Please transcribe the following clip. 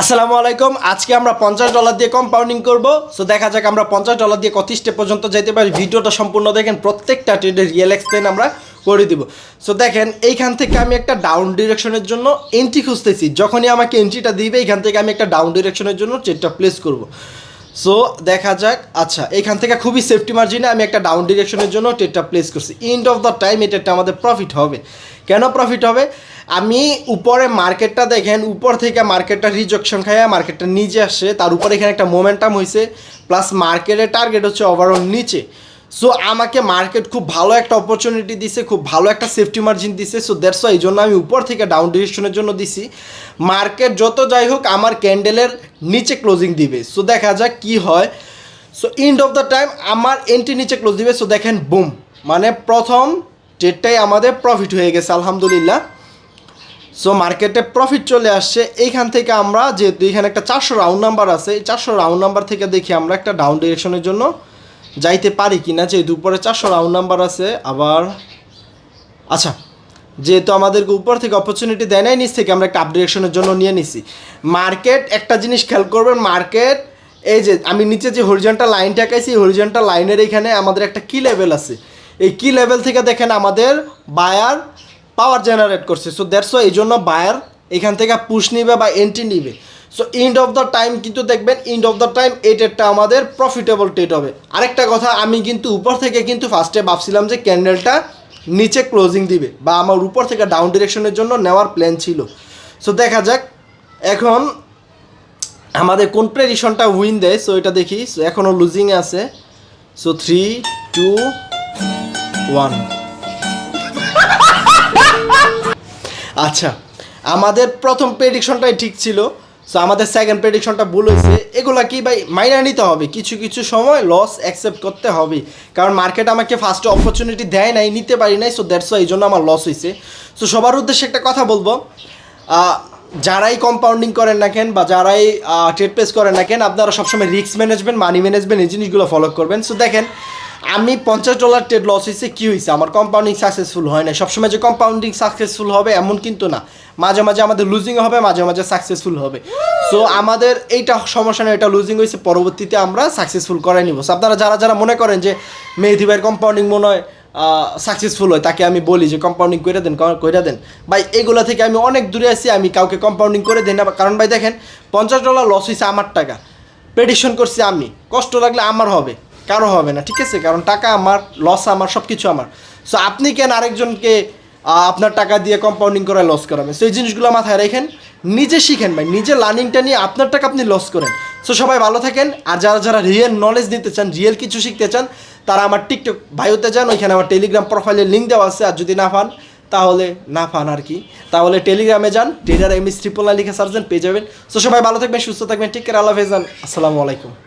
আসসালামু আলাইকুম। আজকে আমরা $50 দিয়ে কম্পাউন্ডিং করব। সো দেখা যাক আমরা $50 দিয়ে কত স্টেপ পর্যন্ত যেতে পারি। ভিডিওটা সম্পূর্ণ দেখেন, প্রত্যেকটা ট্রেডের রিয়েল এক্সপ্লেন আমরা করে দিব। সো দেখেন, এইখান থেকে আমি একটা ডাউন ডিরেকশনের জন্য এন্ট্রি খুঁজতেছি। যখনই আমাকে এন্ট্রিটা দিবে, এইখান থেকে আমি একটা ডাউন ডিরেকশনের জন্য ট্রেডটা প্লেস করব। সো দেখা যাক, আচ্ছা এখান থেকে খুবই সেফটি মার্জিনে আমি একটা ডাউন ডিরেকশনের জন্য ট্রেডটা প্লেস করছি। এন্ড অফ দ্য টাইম এটা আমাদের প্রফিট হবে। কেন প্রফিট হবে? আমি উপরে মার্কেটটা দেখেন, উপর থেকে মার্কেটটা রিজেকশন খায়, মার্কেটটা নিচে আসে, তার উপরে এখানে একটা মোমেন্টাম হয়েছে, প্লাস মার্কেটের টার্গেট হচ্ছে ওভারঅল নিচে। সো আমাকে মার্কেট খুব ভালো একটা অপরচুনিটি দিছে, খুব ভালো একটা সেফটি মার্জিন দিছে। সো দ্যাটস ওয়াই এই জন্য আমি উপর থেকে ডাউন ডিরেকশনের জন্য দিছি। মার্কেট যত যাই হোক আমার ক্যান্ডেলের নিচে ক্লোজিং দিবে। সো দেখা যাক কি হয়। So end of the time আমার এন্ট্রি নিচে ক্লোজ দিবে। সো দেখেন বুম, মানে প্রথম ট্রেডটাই আমাদের প্রফিট হয়ে গেছে আলহামদুলিল্লাহ। সো মার্কেটে প্রফিট চলে আসছে। এইখান থেকে আমরা যেহেতু এখানে একটা 400 রাউন্ড নাম্বার আছে, এই 400 রাউন্ড নাম্বার থেকে দেখি আমরা একটা ডাউন ডিরেকশনের জন্য যাইতে পারি কি না। যেহেতু উপরে 400 রাউন্ড নাম্বার আছে, আবার আচ্ছা যেহেতু আমাদেরকে উপর থেকে অপরচুনিটি দেয় নাই, নিচ থেকে আমরা একটা আপ ডিরেকশনের জন্য নিয়ে নিছি। মার্কেট একটা জিনিস খেয়াল করবেন, মার্কেট এই যে আমি নিচে যে হরিজন্টাল লাইনটা আঁকাইছি, হরিজন্টাল লাইনের এখানে আমাদের একটা কি লেভেল আছে। এই কি লেভেল থেকে দেখেন আমাদের বায়ার পাওয়ার জেনারেট করছে। সো দ্যাটস ওয়াই এই জন্য বায়ার এখান থেকে পুশ নিবে বা এন্ট্রি নিবে। So end of the time কিন্তু দেখবেন, এন্ড অফ দ্য টাইম এই ট্রেডটা আমাদের প্রফিটেবল ট্রেড হবে। আরেকটা কথা, আমি কিন্তু উপর থেকে কিন্তু ফার্স্টে ভাবছিলাম যে ক্যান্ডেলটা নিচে ক্লোজিং দিবে, বা আমার উপর থেকে ডাউন ডিরেকশনের জন্য নেওয়ার প্ল্যান ছিল। সো দেখা যাক এখন আমাদের কোন প্রেডিকশনটা উইন দেয়। সো এটা দেখি। সো এখনও লুজিংয়ে আছে। সো 3, 2, 1। আচ্ছা, আমাদের প্রথম প্রেডিকশনটাই ঠিক ছিল। সো আমাদের সেকেন্ড প্রেডিকশনটা ভুল হয়েছে। এগুলা কি ভাই মাইনা নিতে হবে, কিছু কিছু সময় লস অ্যাকসেপ্ট করতে হবে, কারণ মার্কেট আমাকে ফার্স্টে অপরচুনিটি দেয় নাই, নিতে পারি নাই। সো দ্যাটস ওয়াই এই জন্য আমার লস হয়েছে। সো সবার উদ্দেশ্যে একটা কথা বলবো, যারাই কম্পাউন্ডিং করেন না কেন বা যারাই ট্রেড প্লেস করেন না কেন, আপনারা সবসময় রিস্ক ম্যানেজমেন্ট, মানি ম্যানেজমেন্ট এই জিনিসগুলো ফলো করবেন। সো দেখেন, আমি $50 ট্রেড লস হয়েছে, কী হয়েছে? আমার কম্পাউন্ডিং সাকসেসফুল হয় না। সবসময় যে কম্পাউন্ডিং সাকসেসফুল হবে এমন কিন্তু না, মাঝে মাঝে আমাদের লুজিংও হবে, মাঝে মাঝে সাকসেসফুল হবে। সো আমাদের এইটা সমস্যা নেই, এটা লুজিং হয়েছে, পরবর্তীতে আমরা সাকসেসফুল করাই নিব। সো আপনারা যারা যারা মনে করেন যে মেহেদি ভাইয়ের কম্পাউন্ডিং মনে হয় সাকসেসফুল হয়, তাকে আমি বলি যে কম্পাউন্ডিং করে দেন ভাই। এগুলো থেকে আমি অনেক দূরে আছি, আমি কাউকে কম্পাউন্ডিং করে দিই না। কারণ ভাই দেখেন, $50 লস হয়েছে আমার টাকা, প্রেডিকশন করছি আমি, কষ্ট লাগলে আমার হবে, কারো হবে না, ঠিক আছে? কারণ টাকা আমার, লস আমার, সব কিছু আমার। সো আপনি কেন আরেকজনকে আপনার টাকা দিয়ে কম্পাউন্ডিং করে লস করাবেন? সো এই জিনিসগুলো মাথায় রাখেন, নিজে শিখেন ভাই, নিজে লার্নিংটা নিয়ে আপনার টাকা আপনি লস করেন। সো সবাই ভালো থাকেন। আর যারা যারা রিয়েল নলেজ নিতে চান, রিয়েল কিছু শিখতে চান, তারা আমার টিকটক বায়োতে যান, ওইখানে আমার টেলিগ্রাম প্রোফাইলের লিঙ্ক দেওয়া আছে। আর যদি না পান আর কি, তাহলে টেলিগ্রামে যান, ট্রেডার MS 999 লিখে সার্চ দেন, পেয়ে যাবেন। সো সবাই ভালো থাকবেন, সুস্থ থাকবেন, ঠিক করে, আল্লাহ হাফেজ, আসসালামু আলাইকুম।